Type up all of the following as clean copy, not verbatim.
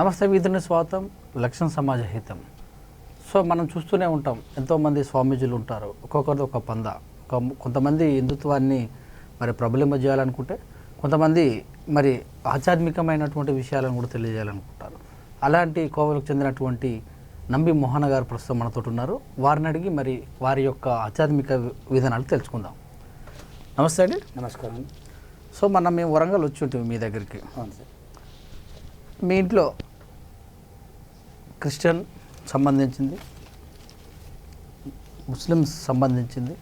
నమస్తే వీధిని స్వాగతం. లక్ష్యం సమాజ హితం. సో మనం చూస్తూనే ఉంటాం, ఎంతోమంది స్వామీజీలు ఉంటారు, ఒక్కొక్కరిది ఒక పంద. కొంతమంది హిందుత్వాన్ని మరి ప్రబలింపజేయాలనుకుంటే, కొంతమంది మరి ఆధ్యాత్మికమైనటువంటి విషయాలను కూడా తెలియజేయాలనుకుంటారు. అలాంటి కోవలకు చెందినటువంటి నంబి మోహన గారు ప్రస్తుతం మనతో ఉన్నారు. వారిని అడిగి మరి వారి యొక్క ఆధ్యాత్మిక విధానాలు తెలుసుకుందాం. నమస్తే అండి. నమస్కారం. సో మేము వరంగల్ వచ్చి ఉంటాం మీ దగ్గరికి. అవును సార్. మీ ఇంట్లో క్రిస్టియన్ సంబంధించింది, ముస్లిమ్స్ సంబంధించింది,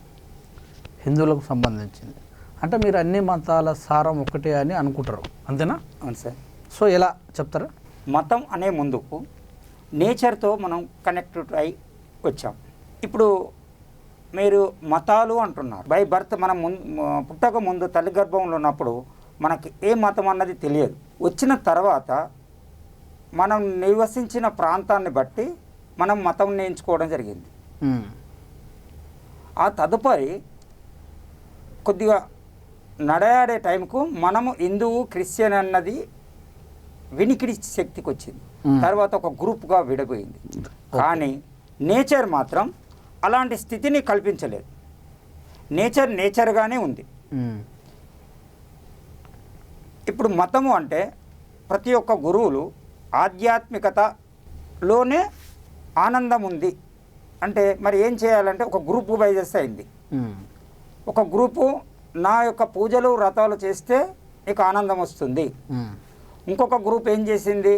హిందువులకు సంబంధించింది, అంటే మీరు అన్ని మతాల సారం ఒకటే అని అనుకుంటారు, అంతేనా? అవును సార్. సో ఎలా చెప్తారా? మతం అనే ముందుకు నేచర్తో మనం కనెక్టెడ్ అయి వచ్చాం. ఇప్పుడు మీరు మతాలు అంటున్నారు. బై బర్త్ మనం పుట్టక ముందు తల్లి గర్భంలో ఉన్నప్పుడు మనకి ఏ మతం అన్నది తెలియదు. వచ్చిన తర్వాత మనం నివసించిన ప్రాంతాన్ని బట్టి మనం మతం నేర్చుకోవడం జరిగింది. ఆ తదుపరి కొద్దిగా నడయాడే టైంకు మనము హిందువు క్రిస్టియన్ అన్నది వినికిడి శక్తికి వచ్చింది. తర్వాత ఒక గ్రూప్గా విడిపోయింది. కానీ నేచర్ మాత్రం అలాంటి స్థితిని కల్పించలేదు. నేచర్గానే ఉంది. ఇప్పుడు మతము అంటే ప్రతి ఒక్క గురువులు ఆధ్యాత్మికతలోనే ఆనందం ఉంది అంటే మరి ఏం చేయాలంటే ఒక గ్రూప్ వైజెస్ అయింది. ఒక గ్రూపు నా యొక్క పూజలు వ్రతాలు చేస్తే నీకు ఆనందం వస్తుంది. ఇంకొక గ్రూప్ ఏం చేసింది,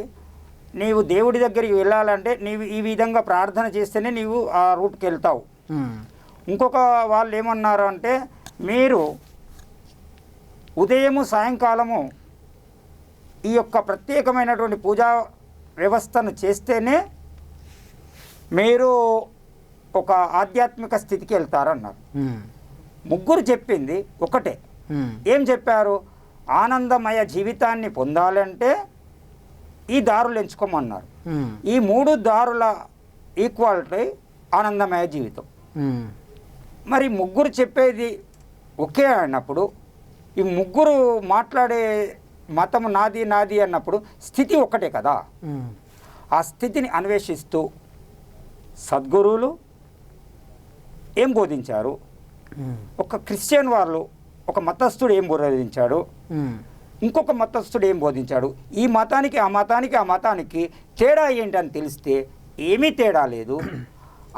నీవు దేవుడి దగ్గరికి వెళ్ళాలంటే నీవు ఈ విధంగా ప్రార్థన చేస్తేనే నీవు ఆ రూట్కి వెళ్తావు. ఇంకొక వాళ్ళు ఏమన్నారు అంటే, మీరు ఉదయము సాయంకాలము ఈ యొక్క ప్రత్యేకమైనటువంటి పూజా వ్యవస్థను చేస్తేనే మీరు ఒక ఆధ్యాత్మిక స్థితికి వెళ్తారన్నారు. ముగ్గురు చెప్పింది ఒకటే. ఏం చెప్పారు? ఆనందమయ జీవితాన్ని పొందాలంటే ఈ దారులు ఎంచుకోమన్నారు. ఈ మూడు దారుల ఈక్వాలిటీ ఆనందమయ జీవితం. మరి ముగ్గురు చెప్పేది ఒకే అన్నప్పుడు, ఈ ముగ్గురు మాట్లాడే మతం నాది నాది అన్నప్పుడు స్థితి ఒకటే కదా. ఆ స్థితిని అన్వేషిస్తూ సద్గురువులు ఏం బోధించారు, ఒక క్రిస్టియన్ వాళ్ళు ఒక మతస్థుడు ఏం బోధించాడు, ఇంకొక మతస్థుడు ఏం బోధించాడు, ఈ మతానికి ఆ మతానికి ఆ మతానికి తేడా ఏంటని తెలిస్తే ఏమీ తేడా లేదు.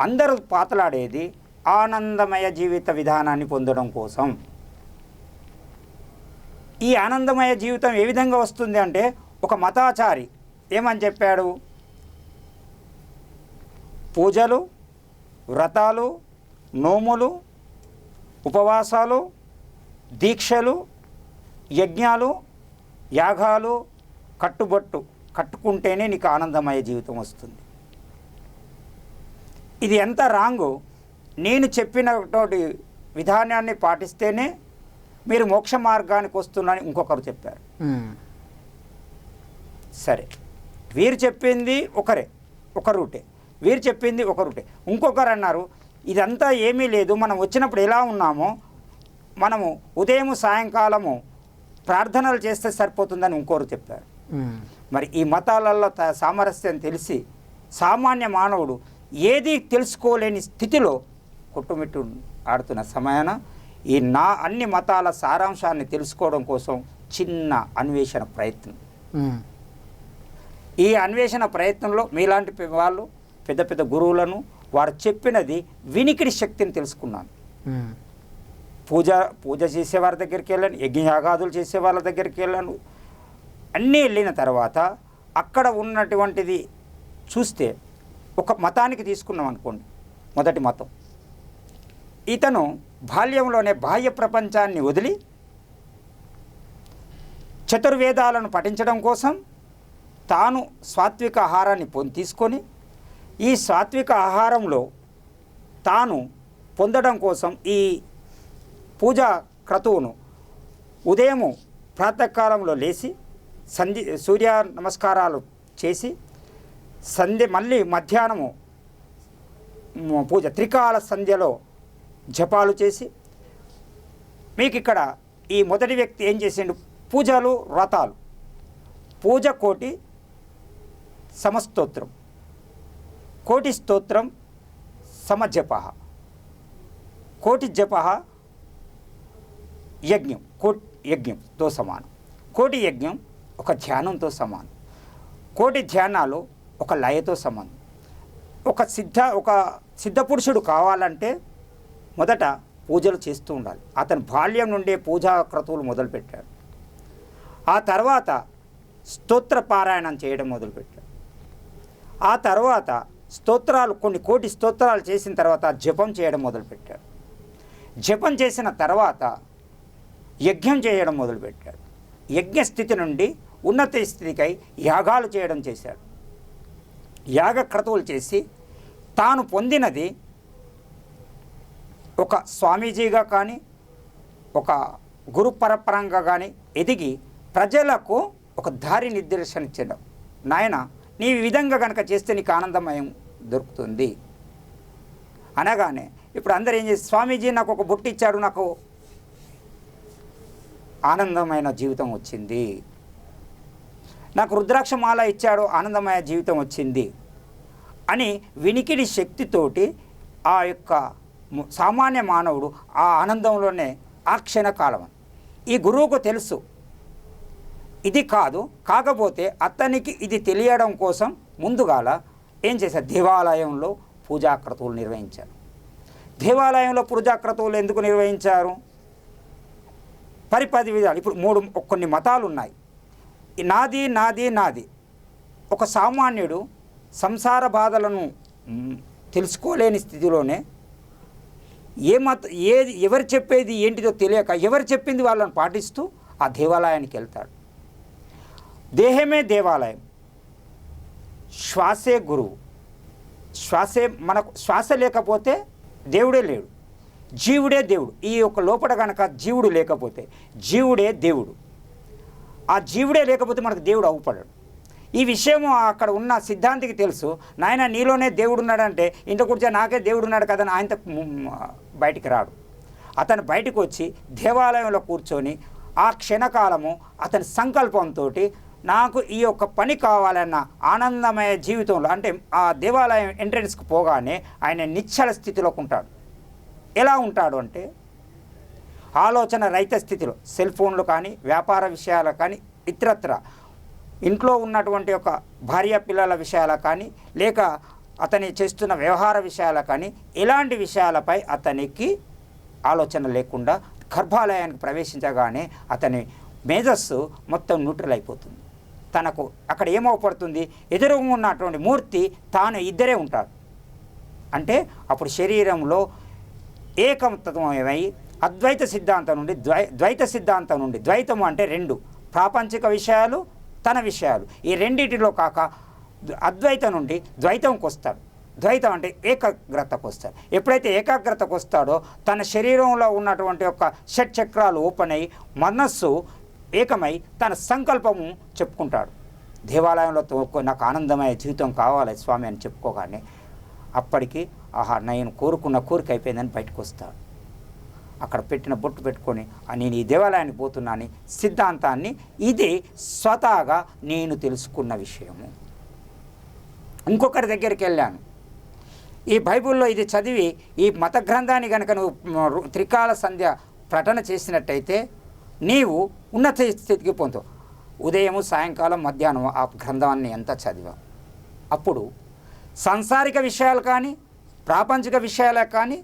అందరూ పాతలాడేది ఆనందమయ జీవిత విధానాన్ని పొందడం కోసం. ఈ ఆనందమయ జీవితం ఏ విధంగా వస్తుంది అంటే, ఒక మతాచారి ఏమని చెప్పాడు, పూజలు, వ్రతాలు, నోములు, ఉపవాసాలు, దీక్షలు, యజ్ఞాలు, యాగాలు కట్టుకుంటేనే నీకు ఆనందమయ జీవితం వస్తుంది. ఇది ఎంత రాంగు. నేను చెప్పినటువంటి విధానాన్ని పాటిస్తేనే మీరు మోక్ష మార్గానికి వస్తున్నారని ఇంకొకరు చెప్పారు. సరే, వీరు చెప్పింది ఒక రూటే, వీరు చెప్పింది ఒక రూటే. ఇంకొకరు అన్నారు, ఇదంతా ఏమీ లేదు, మనం వచ్చినప్పుడు ఎలా ఉన్నామో మనము ఉదయం సాయంకాలము ప్రార్థనలు చేస్తే సరిపోతుందని ఇంకోరు చెప్పారు. మరి ఈ మతాలలో సామరస్యం తెలిసి సామాన్య మానవుడు ఏది తెలుసుకోలేని స్థితిలో కొట్టుమిట్టు ఆడుతున్న సమయాన ఈ అన్ని మతాల సారాంశాన్ని తెలుసుకోవడం కోసం చిన్న అన్వేషణ ప్రయత్నం. ఈ అన్వేషణ ప్రయత్నంలో మీలాంటి వాళ్ళు పెద్ద పెద్ద గురువులను వారు చెప్పినది వినికిడి శక్తిని తెలుసుకున్నాను. పూజ చేసేవారి దగ్గరికి వెళ్ళాను, యజ్ఞయాగాదులు చేసే వాళ్ళ దగ్గరికి వెళ్ళాను. అన్నీ వెళ్ళిన తర్వాత అక్కడ ఉన్నటువంటిది చూస్తే, ఒక మతానికి తీసుకున్నాం అనుకోండి, మొదటి మతం, ఇతను బాల్యంలోనే బాహ్య ప్రపంచాన్ని వదిలి చతుర్వేదాలను పఠించడం కోసం తాను సాత్విక ఆహారాన్ని తీసుకొని ఈ సాత్విక ఆహారంలో తాను పొందడం కోసం ఈ పూజా క్రతువును ఉదయము ప్రాతకాలంలో లేచి సూర్య నమస్కారాలు చేసి మళ్ళీ మధ్యాహ్నము పూజ త్రికాల సంధ్యలో జపాలు చేసి, మీకు ఇక్కడ ఈ మొదటి వ్యక్తి ఏం చేసిండు, పూజలు వ్రతాలు, పూజ కోటి సమస్తోత్రం, కోటి స్తోత్రం సమజప, కోటి జప యజ్ఞం, యజ్ఞంతో సమానం. కోటి యజ్ఞం ఒక ధ్యానంతో సమానం. కోటి ధ్యానాలు ఒక లయతో సమానం. ఒక సిద్ధపురుషుడు కావాలంటే మొదట పూజలు చేస్తూ ఉండాలి. అతను బాల్యం నుండే పూజా క్రతువులు మొదలుపెట్టాడు. ఆ తర్వాత స్తోత్ర పారాయణం చేయడం మొదలుపెట్టాడు. ఆ తర్వాత స్తోత్రాలు, కొన్ని కోటి స్తోత్రాలు చేసిన తర్వాత జపం చేయడం మొదలుపెట్టాడు. జపం చేసిన తర్వాత యజ్ఞం చేయడం మొదలుపెట్టాడు. యజ్ఞ స్థితి నుండి ఉన్నత స్థితికై యాగాలు చేయడం చేశాడు. యాగ క్రతువులు చేసి తాను పొందినది ఒక స్వామీజీగా కానీ ఒక గురు పరపరంగా కానీ ఎదిగి ప్రజలకు ఒక దారి నిర్దేశన ఇచ్చడం. నాయన, నీ విధంగా కనుక చేస్తే నీకు ఆనందమయం దొరుకుతుంది అనగానే ఇప్పుడు అందరూ ఏం చేసి, స్వామీజీ నాకు ఒక బొట్టు ఇచ్చాడు, నాకు ఆనందమైన జీవితం వచ్చింది, నాకు రుద్రాక్షమాల ఇచ్చాడు, ఆనందమయ జీవితం వచ్చింది అని వినికిడి శక్తితోటి ఆ యొక్క సామాన్య మానవుడు ఆ ఆనందంలోనే ఆ క్షణకాలం. ఈ గురువుకు తెలుసు ఇది కాదు, కాకపోతే అతనికి ఇది తెలియడం కోసం ముందుగాల ఏం చేశారు, దేవాలయంలో పూజాక్రతువులు నిర్వహించారు. దేవాలయంలో పూజాక్రతువులు ఎందుకు నిర్వహించారు? 10 విధాలు. ఇప్పుడు కొన్ని మతాలు ఉన్నాయి. నాది నాది నాది. ఒక సామాన్యుడు సంసార బాధలను తెలుసుకోలేని స్థితిలోనే ఎవరు చెప్పేది ఏంటిదో తెలియక ఎవరు చెప్పింది వాళ్ళని పాటిస్తూ ఆ దేవాలయానికి వెళ్తాడు. దేహమే దేవాలయం, శ్వాసే గురువు. మనకు శ్వాస లేకపోతే దేవుడే లేడు, జీవుడే దేవుడు. ఈ యొక్క లోపల కనుక జీవుడు లేకపోతే జీవుడే దేవుడు. ఆ జీవుడే లేకపోతే మనకు దేవుడు అవుపడాడు. ఈ విషయం అక్కడ ఉన్న సిద్ధాంతికి తెలుసు. నాయన, నీలోనే దేవుడు ఉన్నాడంటే ఇంట్లో కూర్చొని నాకే దేవుడు ఉన్నాడు కదా అని ఆయనతో బయటికి రాడు. అతను బయటకు వచ్చి దేవాలయంలో కూర్చొని ఆ క్షణకాలము అతని సంకల్పంతో నాకు ఈ యొక్క పని కావాలన్న ఆనందమయ జీవితంలో, అంటే ఆ దేవాలయం ఎంట్రన్స్కి పోగానే ఆయన నిశ్చల స్థితిలోకి ఉంటాడు. ఎలా ఉంటాడు అంటే ఆలోచన రహిత స్థితిలో, సెల్ ఫోన్లు కానీ వ్యాపార విషయాలు కానీ ఇతరత్ర ఇంట్లో ఉన్నటువంటి ఒక భార్య పిల్లల విషయాలు కానీ లేక అతని చేస్తున్న వ్యవహార విషయాలు కానీ ఎలాంటి విషయాలపై అతనికి ఆలోచన లేకుండా గర్భాలయానికి ప్రవేశించగానే అతని మేధస్సు మొత్తం న్యూట్రల్ అయిపోతుంది. తనకు అక్కడ ఏమవపడుతుంది, ఎదురుగా ఉన్నటువంటి మూర్తి తాను ఇద్దరే ఉంటాడు. అంటే అప్పుడు శరీరంలో ఏకమత్వమై అద్వైత సిద్ధాంతం నుండి ద్వైత సిద్ధాంతం నుండి, ద్వైతము అంటే రెండు, ప్రాపంచిక విషయాలు తన విషయాలు, ఈ రెండింటిలో కాక అద్వైతం నుండి ద్వైతంకి వస్తాడు. ద్వైతం అంటే ఏకాగ్రతకు వస్తాడు. ఎప్పుడైతే ఏకాగ్రతకు వస్తాడో తన శరీరంలో ఉన్నటువంటి ఒక షట్ చక్రాలు ఓపెన్ అయ్యి మనస్సు ఏకమై తన సంకల్పము చెప్పుకుంటాడు. దేవాలయంలో నాకు ఆనందమయ జీవితం కావాలి స్వామి అని చెప్పుకోగానే అప్పటికి ఆహా, నేను కోరుకున్న కోరిక అయిపోయిందని బయటకు వస్తాడు. అక్కడ పెట్టిన బొట్టు పెట్టుకొని నేను ఈ దేవాలయానికి పోతున్నాను సిద్ధాంతాన్ని, ఇది స్వతహాగా నేను తెలుసుకున్న విషయము. ఇంకొకరి దగ్గరికి వెళ్ళాను, ఈ బైబిల్లో ఇది చదివి ఈ మత గ్రంథాన్ని కనుక నువ్వు త్రికాల సంధ్య ప్రకటన చేసినట్టయితే నీవు ఉన్నత స్థితికి పొందుతావు. ఉదయము సాయంకాలం మధ్యాహ్నం ఆ గ్రంథాన్ని ఎంత చదివా, అప్పుడు సాంసారిక విషయాలు కానీ ప్రాపంచిక విషయాలే కానీ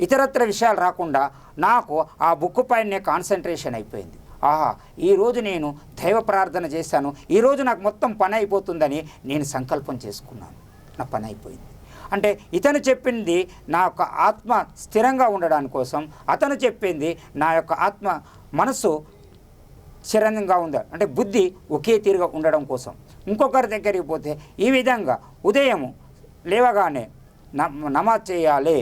ఇతరత్ర విషయాలు రాకుండా నాకు ఆ బుక్ పైనే కాన్సన్ట్రేషన్ అయిపోయింది. ఆహా, ఈరోజు నేను దైవ ప్రార్థన చేశాను, ఈరోజు నాకు మొత్తం పని అయిపోతుందని నేను సంకల్పం చేసుకున్నాను, నా పని అయిపోయింది. అంటే ఇతను చెప్పింది నా యొక్క ఆత్మ స్థిరంగా ఉండడానికి కోసం, అతను చెప్పింది నా యొక్క ఆత్మ మనసు స్థిరంగా ఉందా అంటే బుద్ధి ఒకే తీరుగా ఉండడం కోసం. ఇంకొకరి దగ్గరికి పోతే ఈ విధంగా ఉదయము లేవగానే నమాజ్ చేయాలి,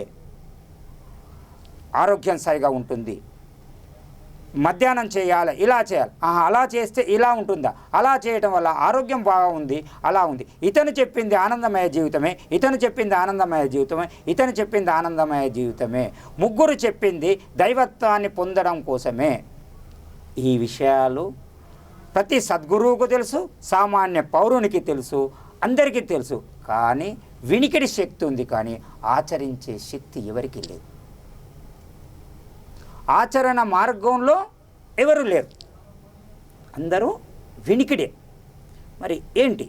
ఆరోగ్యం సరిగా ఉంటుంది, మధ్యాహ్నం చేయాలి, ఇలా చేయాలి, అలా చేస్తే ఇలా ఉంటుందా, అలా చేయటం వల్ల ఆరోగ్యం బాగా ఉంది, అలా ఉంది. ఇతను చెప్పింది ఆనందమయ జీవితమే, ఇతను చెప్పింది ఆనందమయ జీవితమే, ఇతను చెప్పింది ఆనందమయ జీవితమే, ముగ్గురు చెప్పింది దైవత్వాన్ని పొందడం కోసమే. ఈ విషయాలు ప్రతి సద్గురువుకు తెలుసు, సామాన్య పౌరునికి తెలుసు. అందరికీ తెలుసు, కానీ వినికిడి శక్తి ఉంది, కానీ ఆచరించే శక్తి ఎవరికీ లేదు. ఆచరణ మార్గంలో ఎవరు లేరు, అందరూ వినికిడే. మరి ఏంటి?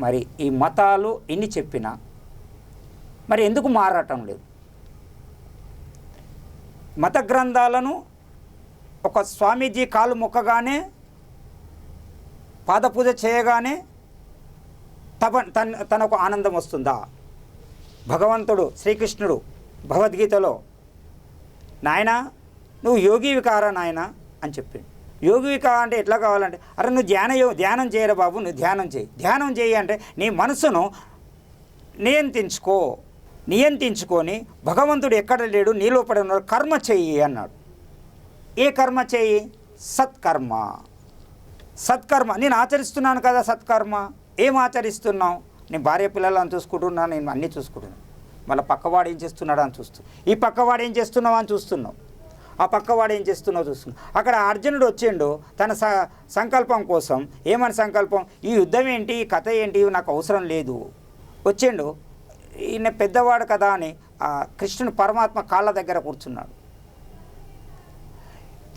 మరి ఈ మతాలు ఎన్ని చెప్పినా మరి ఎందుకు మారటం లేదు? మత గ్రంథాలను ఒక స్వామీజీ కాలు మొక్కగానే, పాదపూజ చేయగానే తనకు ఆనందం వస్తుందా? భగవంతుడు శ్రీకృష్ణుడు భగవద్గీతలో, నాయనా నువ్వు యోగివి కారా నాయనా అని చెప్పిండు. యోగివి కా అంటే ఎట్లా కావాలంటే, అరే నువ్వు ధ్యానం చేయరా బాబు, నువ్వు ధ్యానం చేయి అంటే నీ మనసును నియంత్రించుకొని భగవంతుడు ఎక్కడ లేడు, నీ లోపల ఉన్నాడు, కర్మ చెయ్యి అన్నాడు. ఏ కర్మ చెయ్యి? సత్కర్మ. నేను ఆచరిస్తున్నాను కదా సత్కర్మ. ఏం ఆచరిస్తున్నావు? నేను భార్య పిల్లలను చూసుకుంటున్నాను, నేను అన్నీ చూసుకుంటున్నాను. మళ్ళీ పక్కవాడు ఏం చేస్తున్నాడు అని చూస్తూ, ఈ పక్కవాడు ఏం చేస్తున్నావు అని చూస్తున్నావు, ఆ పక్కవాడు ఏం చేస్తున్నావు చూస్తున్నావు. అక్కడ అర్జునుడు వచ్చిండు తన సంకల్పం కోసం. ఏమని సంకల్పం? ఈ యుద్ధం ఏంటి, ఈ కథ ఏంటి, నాకు అవసరం లేదు. వచ్చిండు, ఈయన పెద్దవాడు కదా అని ఆ కృష్ణుని పరమాత్మ కాళ్ళ దగ్గర కూర్చున్నాడు.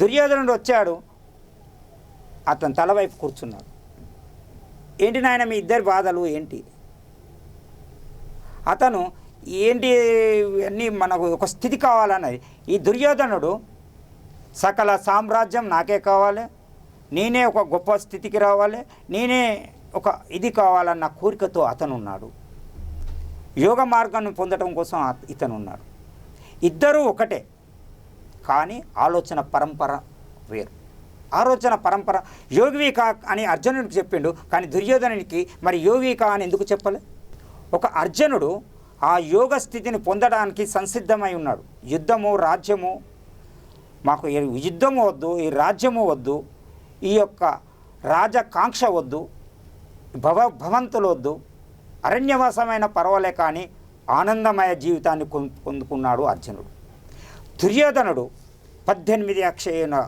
దుర్యోధనుడు వచ్చాడు, అతను తలవైపు కూర్చున్నాడు. ఏంటి నాయన మీ ఇద్దరి బాధలు ఏంటి? అతను ఏంటి అన్నీ మనకు ఒక స్థితి కావాలన్నది. ఈ దుర్యోధనుడు సకల సామ్రాజ్యం నాకే కావాలి, నేనే ఒక గొప్ప స్థితికి రావాలి, నేనే ఒక ఇది కావాలన్న కోరికతో అతను ఉన్నాడు. యోగ మార్గాన్ని పొందడం కోసం ఇతను ఉన్నాడు. ఇద్దరూ ఒకటే, కానీ ఆలోచన పరంపర వేరు. ఆలోచన పరంపర యోగివికా అని అర్జునుడికి చెప్పిండు, కానీ దుర్యోధనునికి మరి యోగికా అని ఎందుకు చెప్పలే? ఒక అర్జునుడు ఆ యోగ స్థితిని పొందడానికి సంసిద్ధమై ఉన్నాడు. యుద్ధము, రాజ్యము, మాకు యుద్ధము వద్దు, ఈ రాజ్యము వద్దు, ఈ యొక్క రాజకాంక్ష వద్దు, భవంతులు వద్దు, అరణ్యవాసమైన పర్వాలే, కానీ ఆనందమయ జీవితాన్ని పొందుకున్నాడు అర్జునుడు. దుర్యోధనుడు 18 అక్షయముల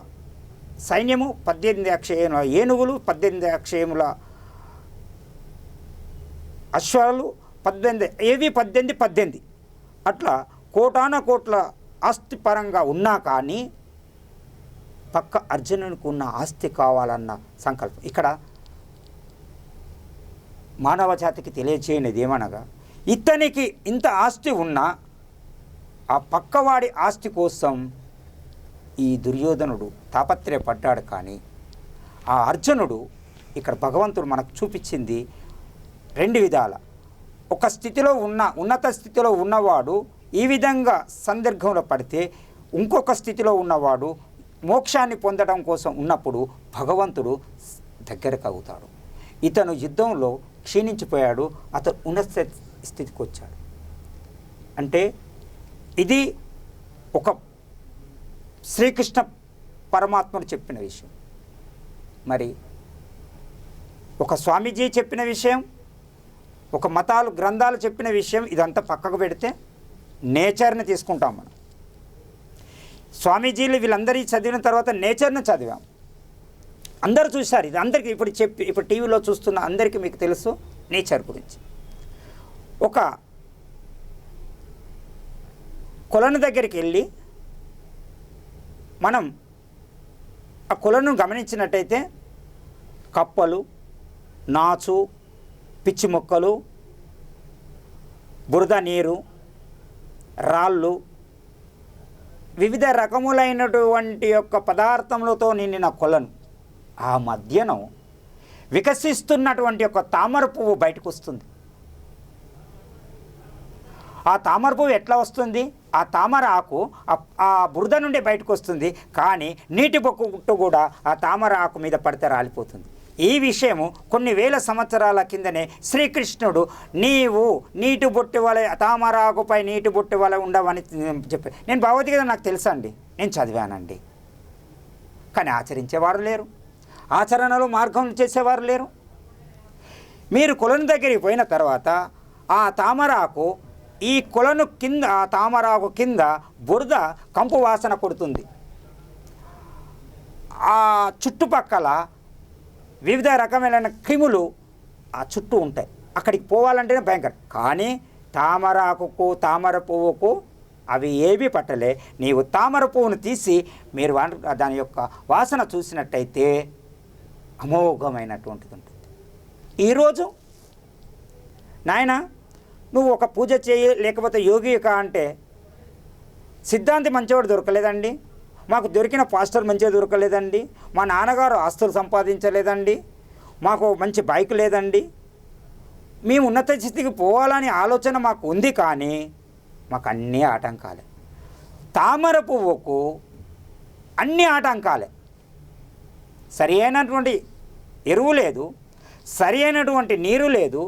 సైన్యము, 18 అక్షయముల ఏనుగులు, 18 అక్షయముల అశ్వాలు, 18 అట్లా కోటాన కోట్ల ఆస్తి పరంగా ఉన్నా కానీ పక్క అర్జునునికి ఉన్న ఆస్తి కావాలన్న సంకల్పం. ఇక్కడ మానవ జాతికి తెలియచేయనిది ఏమనగా, ఇతనికి ఇంత ఆస్తి ఉన్నా ఆ పక్కవాడి ఆస్తి కోసం ఈ దుర్యోధనుడు తాపత్రయపడ్డాడు. కానీ ఆ అర్జునుడు ఇక్కడ భగవంతుడు మనకు చూపించింది 2 విధాల. ఒక స్థితిలో ఉన్నత స్థితిలో ఉన్నవాడు ఈ విధంగా సందిగ్ధంలో పడితే, ఇంకొక స్థితిలో ఉన్నవాడు మోక్షాన్ని పొందడం కోసం ఉన్నప్పుడు భగవంతుడు దగ్గరకు అవుతాడు. ఇతను యుద్ధంలో క్షీణించిపోయాడు, అతను ఉన్నత స్థితికి వచ్చాడు. అంటే ఇది ఒక శ్రీకృష్ణ పరమాత్ముడు చెప్పిన విషయం. మరి ఒక స్వామీజీ చెప్పిన విషయం, ఒక మతాలు గ్రంథాలు చెప్పిన విషయం, ఇదంతా పక్కకు పెడితే నేచర్ని తీసుకుంటాం మనం. స్వామీజీలు వీళ్ళందరి చదివిన తర్వాత నేచర్ని చదివాం. అందరూ చూశారు. ఇది అందరికీ ఇప్పుడు టీవీలో చూస్తున్న అందరికీ మీకు తెలుసు నేచర్ గురించి. ఒక కొలను దగ్గరికి వెళ్ళి మనం ఆ కొలను గమనించినట్టయితే కప్పలు, నాచు, పిచ్చి మొక్కలు, బురద నీరు, రాళ్ళు, వివిధ రకములైనటువంటి యొక్క పదార్థములతో నిండిన కొలను. ఆ మధ్యన వికసిస్తున్నటువంటి ఒక తామర పువ్వు బయటకు వస్తుంది. ఆ తామర పువ్వు ఎట్లా వస్తుంది? ఆ తామర ఆకు ఆ బురద నుండి బయటకు వస్తుంది, కానీ నీటి బొట్టు కూడా ఆ తామర ఆకు మీద పడితే రాలిపోతుంది. ఈ విషయము కొన్ని వేల సంవత్సరాల కిందనే శ్రీకృష్ణుడు నీవు నీటి బొట్టు వలె తామర ఆకుపై నీటి బొట్టు వలె ఉండవని చెప్పి, నేను భగవద్గీత నాకు తెలుసా అండి, నేను చదివానండి, కానీ ఆచరించేవారు లేరు, ఆచరణలో మార్గం చేసేవారు లేరు. మీరు కొలను దగ్గరికి పోయిన తర్వాత ఆ తామరాకు ఈ కొలను కింద, ఆ తామరాకు కింద బురద కంపు వాసన కొడుతుంది. ఆ చుట్టుపక్కల వివిధ రకమైన క్రిములు ఆ చుట్టూ ఉంటాయి. అక్కడికి పోవాలంటేనే భయంకరం. కానీ తామరాకుకు తామర పువ్వుకు అవి ఏవి పట్టలే. నీవు తామర పువ్వును తీసి మీరు దాని యొక్క వాసన చూసినట్టయితే అమోఘమైనటువంటిది ఉంటుంది. ఈరోజు నాయన నువ్వు ఒక పూజ చేయి లేకపోతే యోగి కా అంటే సిద్ధాంతి మంచివాడు దొరకలేదండి, మాకు దొరికిన పాస్టర్ మంచిగా దొరకలేదండి, మా నాన్నగారు ఆస్తులు సంపాదించలేదండి, మాకు మంచి బైక్ లేదండి, మేము ఉన్నత స్థితికి పోవాలని ఆలోచన మాకు ఉంది, కానీ మాకు అన్నీ ఆటంకాలే. తామర పువ్వుకు అన్ని ఆటంకాలే. సరి అయినటువంటి ఎరువు లేదు, సరి అయినటువంటి నీరు లేదు,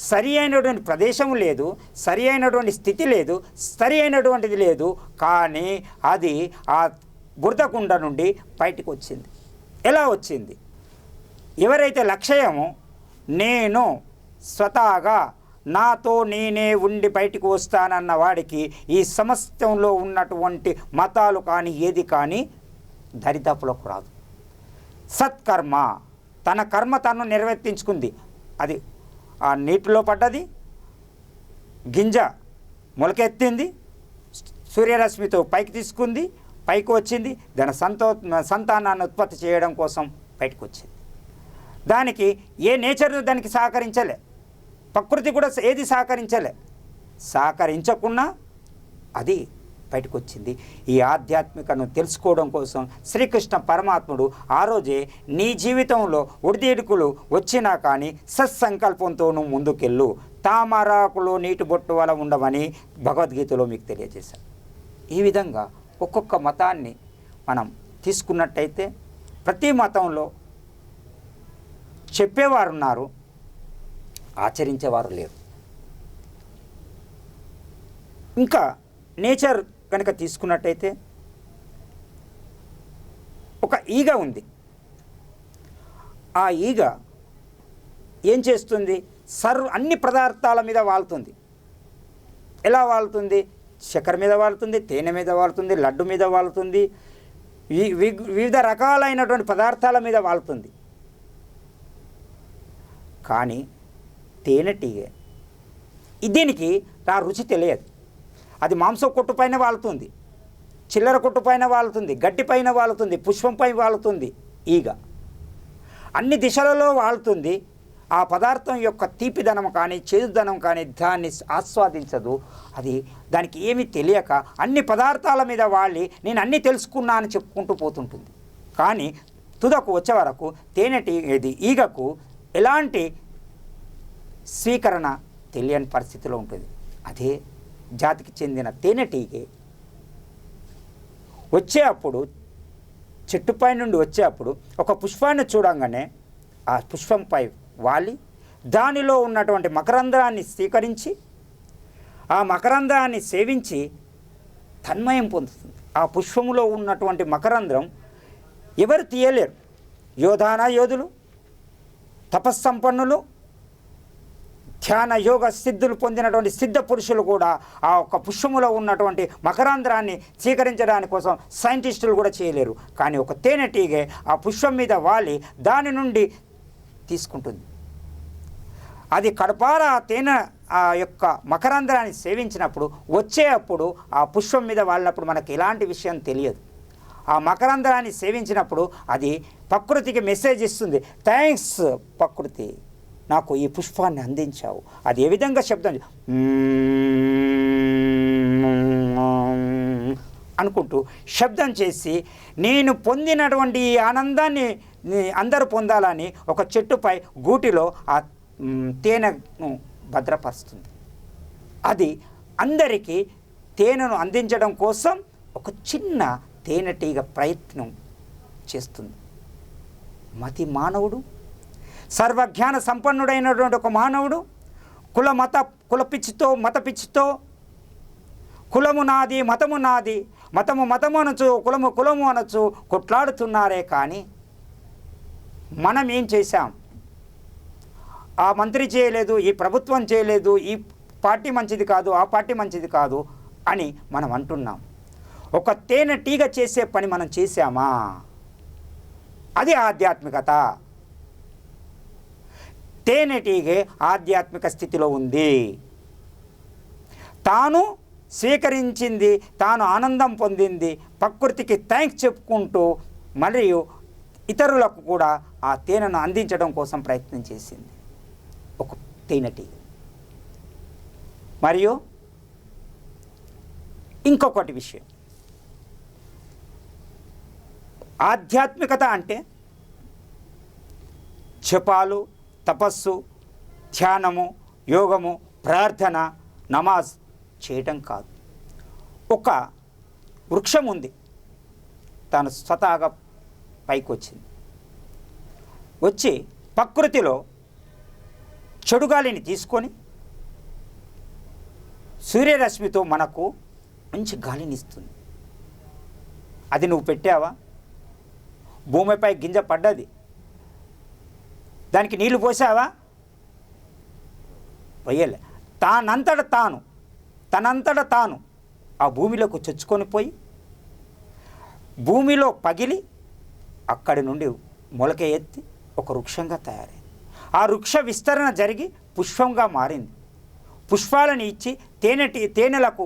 సరి అయినటువంటి ప్రదేశం లేదు, సరి అయినటువంటి స్థితి లేదు, సరి అయినటువంటిది లేదు. కానీ అది ఆ బురద కుండ నుండి బయటికి వచ్చింది. ఎలా వచ్చింది? ఎవరైతే లక్ష్యమో నేను స్వతహాగా నాతో నేనే ఉండి బయటికి వస్తానన్న వాడికి ఈ సమస్తంలో ఉన్నటువంటి మతాలు కానీ ఏది కానీ దరిదాపులకు రాదు. సత్కర్మ, తన కర్మ తను నిర్వర్తించుకుంది. అది ఆ నీటిలో పడ్డది, గింజ మొలకెత్తింది, సూర్యరశ్మితో పైకి తీసుకుంది, పైకి వచ్చింది, దాని సంతానాన్ని ఉత్పత్తి చేయడం కోసం బయటకు వచ్చింది. దానికి ఏ నేచర్ దానికి సహకరించలే, ప్రకృతి కూడా ఏది సహకరించలే. సహకరించకుండా అది బయటకు వచ్చింది. ఈ ఆధ్యాత్మికను తెలుసుకోవడం కోసం శ్రీకృష్ణ పరమాత్ముడు ఆ రోజే నీ జీవితంలో ఒడిదుడుకులు వచ్చినా కానీ సత్సంకల్పంతో నువ్వు ముందుకెళ్ళు, తామరాకులో నీటి బొట్టు వల్ల ఉండవని భగవద్గీతలో మీకు తెలియజేశాను. ఈ విధంగా ఒక్కొక్క మతాన్ని మనం తీసుకున్నట్టయితే ప్రతి మతంలో చెప్పేవారు ఉన్నారు, ఆచరించేవారు లేరు. ఇంకా నేచర్ కనుక తీసుకున్నట్టయితే ఒక ఈగ ఉంది. ఆ ఈగ ఏం చేస్తుంది? అన్ని పదార్థాల మీద వాలుతుంది. ఎలా వాలుతుంది? చక్కెర మీద వాలుతుంది, తేనె మీద వాలుతుంది, లడ్డు మీద వాలుతుంది, వివిధ రకాలైనటువంటి పదార్థాల మీద వాలుతుంది. కానీ తేనెటీగ దీనికి ఆ రుచి తెలియదు. అది మాంసం కొట్టు పైన వాలుతుంది, చిల్లర కొట్టు పైన వాలుతుంది, గడ్డి పైన వాలుతుంది, పుష్పంపై వాలుతుంది. ఈగ అన్ని దిశలలో వాలుతుంది. ఆ పదార్థం యొక్క తీపిదనం కానీ చేదుదనం కానీ దాన్ని ఆస్వాదించదు. అది దానికి ఏమీ తెలియక అన్ని పదార్థాల మీద వాలి నేను అన్నీ తెలుసుకున్నా అని చెప్పుకుంటూ పోతుంటుంది. కానీ తుదకు వచ్చే వరకు తేనెటీగది ఈగకు ఎలాంటి స్వీకరణ తెలియని పరిస్థితిలో ఉంటుంది. అదే జాతికి చెందిన తేనెటీగే వచ్చేటప్పుడు చెట్టుపై నుండి వచ్చేటప్పుడు ఒక పుష్పాన్ని చూడంగానే ఆ పుష్పంపై వాలి దానిలో ఉన్నటువంటి మకరంధ్రాన్ని స్వీకరించి ఆ మకరంధ్రాన్ని సేవించి తన్మయం పొందుతుంది. ఆ పుష్పములో ఉన్నటువంటి మకరంధ్రం ఎవరు తీయలేరు. యోధులు, తపస్సంపన్నులు, ధ్యాన యోగ సిద్ధులు పొందినటువంటి సిద్ధ పురుషులు కూడా ఆ ఒక్క పుష్పములో ఉన్నటువంటి మకరంధ్రాన్ని స్వీకరించడానికి కోసం సైంటిస్టులు కూడా చేయలేరు. కానీ ఒక తేనెటీగే ఆ పుష్పం మీద వాలి దాని నుండి తీసుకుంటుంది. అది కడపార తేనె ఆ యొక్క మకరంధ్రాన్ని సేవించినప్పుడు వచ్చేటప్పుడు ఆ పుష్పం మీద వాలినప్పుడు మనకు ఎలాంటి విషయం తెలియదు. ఆ మకరంధ్రాన్ని సేవించినప్పుడు అది ప్రకృతికి మెసేజ్ ఇస్తుంది, థ్యాంక్స్ ప్రకృతి, నాకు ఈ పుష్పాన్ని అందించావు. అది ఏ విధంగా శబ్దం అనుకుంటూ శబ్దం చేసి నేను పొందినటువంటి ఈ ఆనందాన్ని అందరూ పొందాలని ఒక చెట్టుపై గూటిలో ఆ తేనెను భద్రపరుస్తుంది. అది అందరికీ తేనెను అందించడం కోసం ఒక చిన్న తేనెటీగ ప్రయత్నం చేస్తుంది. మతి మానవుడు, సర్వజ్ఞాన సంపన్నుడైనటువంటి ఒక మానవుడు కుల పిచ్చితో మత పిచ్చితో కులము నాది మతము నాది, మతము అనొచ్చు, కులము అనొచ్చు కొట్లాడుతున్నారే. కానీ మనం ఏం చేశాం? ఆ మంత్రి చేయలేదు, ఈ ప్రభుత్వం చేయలేదు, ఈ పార్టీ మంచిది కాదు, ఆ పార్టీ మంచిది కాదు అని మనం అంటున్నాం. ఒక తేనెటీగ చేసే పని మనం చేశామా? అది ఆధ్యాత్మికత. తేనెటీగే ఆధ్యాత్మిక స్థితిలో ఉంది. తాను స్వీకరించింది, తాను ఆనందం పొందింది, ప్రకృతికి థ్యాంక్స్ చెప్పుకుంటూ మరియు ఇతరులకు కూడా ఆ తేనెను అందించడం కోసం ప్రయత్నం చేసింది ఒక తేనెటీగ. మరియు ఇంకొకటి విషయం, ఆధ్యాత్మికత అంటే జపాలు, తపస్సు, ధ్యానము, యోగము, ప్రార్థన, నమాజ్ చేయటం కాదు. ఒక వృక్షం ఉంది, తను స్వతహాగా పైకి వచ్చింది, వచ్చి ప్రకృతిలో చెడు గాలిని తీసుకొని సూర్యరశ్మితో మనకు మంచి గాలిని ఇస్తుంది. అది నువ్వు పెట్టావా? భూమిపై గింజ పడ్డది, దానికి నీళ్లు పోసావా? పోయలే. తనంతట తాను ఆ భూమిలోకి చొచ్చుకొని పోయి భూమిలో పగిలి అక్కడి నుండి మొలక ఎత్తి ఒక వృక్షంగా తయారైంది. ఆ వృక్ష విస్తరణ జరిగి పుష్పంగా మారింది. పుష్పాలను ఇచ్చి తేనెలకు,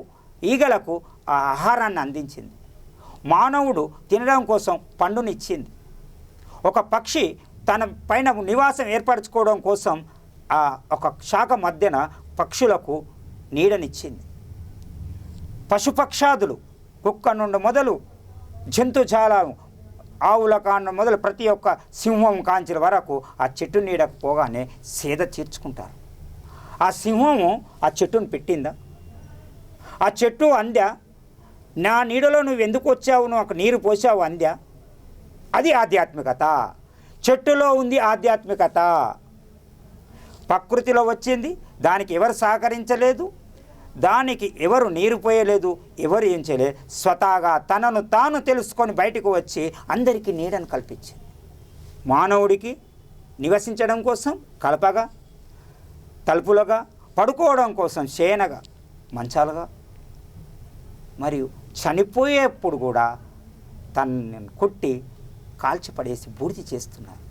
ఈగలకు ఆ ఆహారాన్ని అందించింది. మానవుడు తినడం కోసం పండునిచ్చింది. ఒక పక్షి తన పైన నివాసం ఏర్పరచుకోవడం కోసం ఆ ఒక శాఖ మధ్యన పక్షులకు నీడనిచ్చింది. పశుపక్షాదులు, కుక్క నుండి మొదలు జంతుజాలం, ఆవుల కాండ మొదలు ప్రతి ఒక్క సింహం కాంచెల వరకు ఆ చెట్టు నీడకు పోగానే సేద తీర్చుకుంటారు. ఆ సింహము ఆ చెట్టును పెట్టిందా? ఆ చెట్టు అందా? నా నీడలో నువ్వు ఎందుకు వచ్చావు, నువ్వు ఒక నీరు పోసావు అందా? అది ఆధ్యాత్మికత. చెట్టులో ఉంది ఆధ్యాత్మికత. ప్రకృతిలో వచ్చింది, దానికి ఎవరు సహకరించలేదు, దానికి ఎవరు నీరు పోయలేదు, ఎవరు ఏం చేయలేదు. స్వతహాగా తనను తాను తెలుసుకొని బయటకు వచ్చి అందరికీ నీడను కల్పించింది. మానవుడికి నివసించడం కోసం కలపగా, తలుపులుగా, పడుకోవడం కోసం శయనగా, మంచాలుగా, మరియు చనిపోయేప్పుడు కూడా తనని కొట్టి కాల్చిపడేసి బూడిద చేస్తున్నారు.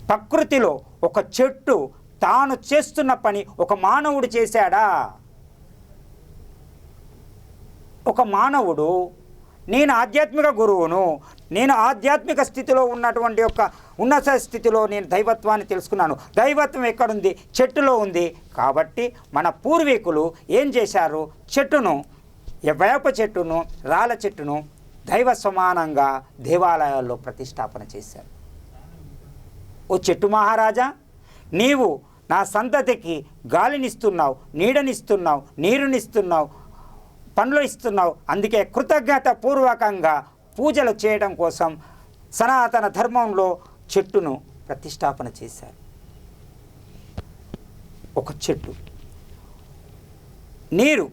ప్రకృతిలో ఒక చెట్టు తాను చేస్తున్న పని ఒక మానవుడు చేశాడా? ఒక మానవుడు, నేను ఆధ్యాత్మిక గురువును, నేను ఆధ్యాత్మిక స్థితిలో ఉన్నటువంటి యొక్క ఉన్నత స్థితిలో నేను దైవత్వాన్ని తెలుసుకున్నాను. దైవత్వం ఎక్కడుంది? చెట్టులో ఉంది. కాబట్టి మన పూర్వీకులు ఏం చేశారు? చెట్టును, వేప చెట్టును, రాళ్ళ చెట్టును దైవ సమానంగా దేవాలయాల్లో ప్రతిష్టాపన చేశారు. ఓ చెట్టు మహారాజా, నీవు నా సంతతికి గాలినిస్తున్నావు, నీడనిస్తున్నావు, నీరునిస్తున్నావు, పండ్లు ఇస్తున్నావు. అందుకే కృతజ్ఞత పూర్వకంగా పూజలు చేయడం కోసం సనాతన ధర్మంలో చెట్టును ప్రతిష్టాపన చేశారు. ఒక చెట్టు, నీరు.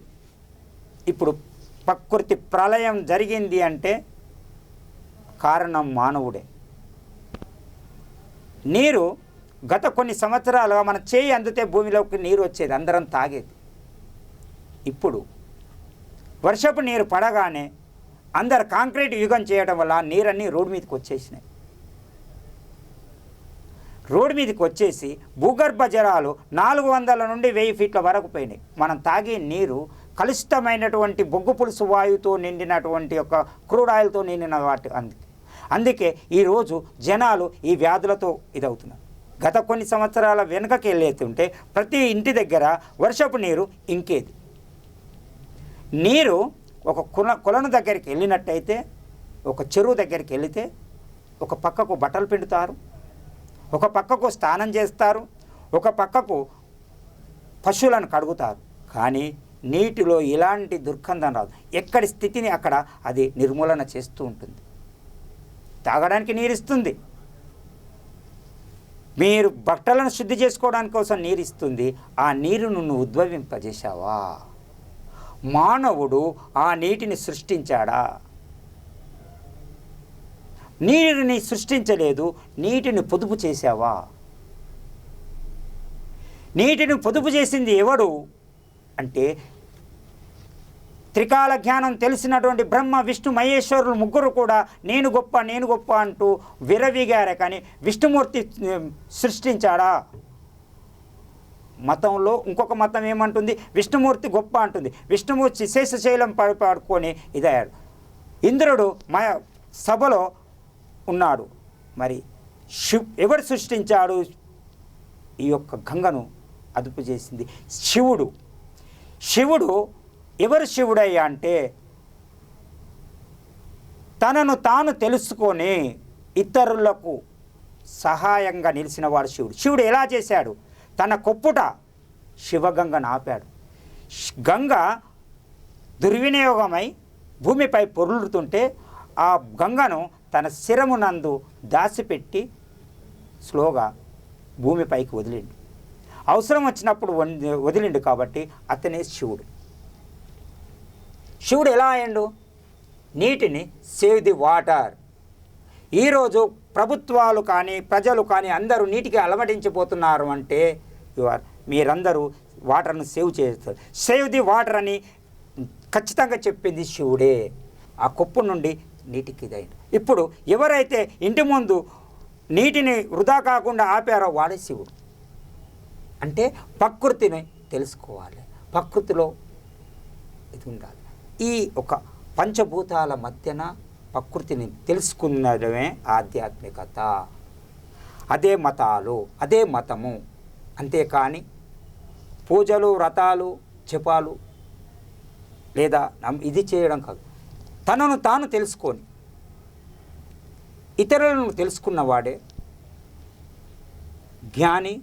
ఇప్పుడు ప్రకృతి ప్రళయం జరిగింది అంటే కారణం మానవుడే. నీరు గత కొన్ని సంవత్సరాలుగా మన చేయి అందితే భూమిలోకి నీరు వచ్చేది, అందరం తాగేది. ఇప్పుడు వర్షపు నీరు పడగానే అందరు కాంక్రీట్ యుగం చేయడం వల్ల నీరన్నీ రోడ్డు మీదకి వచ్చేసినాయి. రోడ్డు మీదకి వచ్చేసి భూగర్భ జలాలు 400 నుండి 1000 ఫీట్ల వరకు పోయినాయి. మనం తాగే నీరు కలుషితమైనటువంటి బొగ్గు పులుసు వాయువుతో నిండినటువంటి ఒక క్రూడ్ ఆయిల్తో నిండిన వాటి. అందుకే ఈరోజు జనాలు ఈ వ్యాధులతో ఇదవుతున్నారు. గత కొన్ని సంవత్సరాల వెనుకకి వెళ్ళేస్తుంటే ప్రతి ఇంటి దగ్గర వర్షపు నీరు ఇంకేది. నీరు ఒక కొలను దగ్గరికి వెళ్ళినట్టయితే, ఒక చెరువు దగ్గరికి వెళితే ఒక పక్కకు బట్టలు పిండుతారు, ఒక పక్కకు స్నానం చేస్తారు, ఒక పక్కకు పశువులను కడుగుతారు. కానీ నీటిలో ఇలాంటి దుర్గంధం రాదు. ఎక్కడి స్థితిని అక్కడ అది నిర్మూలన చేస్తూ ఉంటుంది. తాగడానికి నీరు ఇస్తుంది, మీరు బట్టలను శుద్ధి చేసుకోవడానికి కోసం నీరు ఇస్తుంది. ఆ నీరును నువ్వు ఉద్భవింపజేశావా? మానవుడు ఆ నీటిని సృష్టించాడా? నీటిని సృష్టించలేదు, నీటిని పొదుపు చేశావా? నీటిని పొదుపు చేసింది ఎవడు అంటే త్రికాల జ్ఞానం తెలిసినటువంటి బ్రహ్మ, విష్ణు, మహేశ్వరులు ముగ్గురు కూడా నేను గొప్ప అంటూ విరవీగారే. కానీ విష్ణుమూర్తి సృష్టించాడా? మతంలో ఇంకొక మతం ఏమంటుంది, విష్ణుమూర్తి గొప్ప అంటుంది. విష్ణుమూర్తి శేషశైలం పాడుకొని ఇదయ్యాడు. ఇంద్రుడు సభలో ఉన్నాడు. మరి ఎవరు సృష్టించాడు ఈ యొక్క గంగను అదుపు చేసింది? శివుడు. శివుడు ఎవరు శివుడయ్యా అంటే తనను తాను తెలుసుకొని ఇతరులకు సహాయంగా నిలిచినవాడు శివుడు. శివుడు ఎలా చేశాడు? తన కొప్పుట శివగంగను ఆపాడు. గంగ దుర్వినియోగమై భూమిపై పొర్లుతుంటే ఆ గంగను తన శిరమునందు దాచిపెట్టి స్లోగా భూమిపైకి వదిలిండు. అవసరం వచ్చినప్పుడు వదిలిండు కాబట్టి అతనే శివుడు. శివుడు ఎలా అయ్యిండు? నీటిని సేవ్ ది వాటర్. ఈరోజు ప్రభుత్వాలు కానీ ప్రజలు కానీ అందరూ నీటికి అలమటించిపోతున్నారు అంటే మీరందరూ వాటర్ను సేవ్ చేస్తారు. సేవ్ ది వాటర్ అని ఖచ్చితంగా చెప్పింది శివుడే. ఆ కొప్పు నుండి నీటికి ఇదైంది. ఇప్పుడు ఎవరైతే ఇంటి ముందు నీటిని వృధా కాకుండా ఆపారో వాడే శివుడు. అంటే ప్రకృతిని తెలుసుకోవాలి, ప్రకృతిలో ఇది ఉండాలి. ఈ ఒక పంచభూతాల మధ్యన ప్రకృతిని తెలుసుకున్నడమే ఆధ్యాత్మికత. అదే మతాలు, అదే మతము. అంతేకాని పూజలు, వ్రతాలు, జపాలు లేదా ఇది చేయడం కాదు. తనను తాను తెలుసుకొని ఇతరులను తెలుసుకున్నవాడే జ్ఞాని,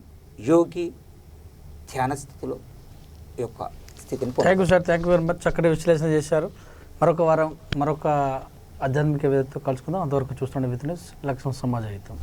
యోగి, ధ్యాన స్థితిలో ఈ యొక్క స్థితిని. Thank you sir, thank you very much. చక్కటి విశ్లేషణ చేశారు. మరొక వారం మరొక ఆధ్యాత్మిక వేదికతో కలుసుకుందాం. అంతవరకు చూస్తుండే విత్ న్యూస్ లక్ష్మణ సమాజ హితం.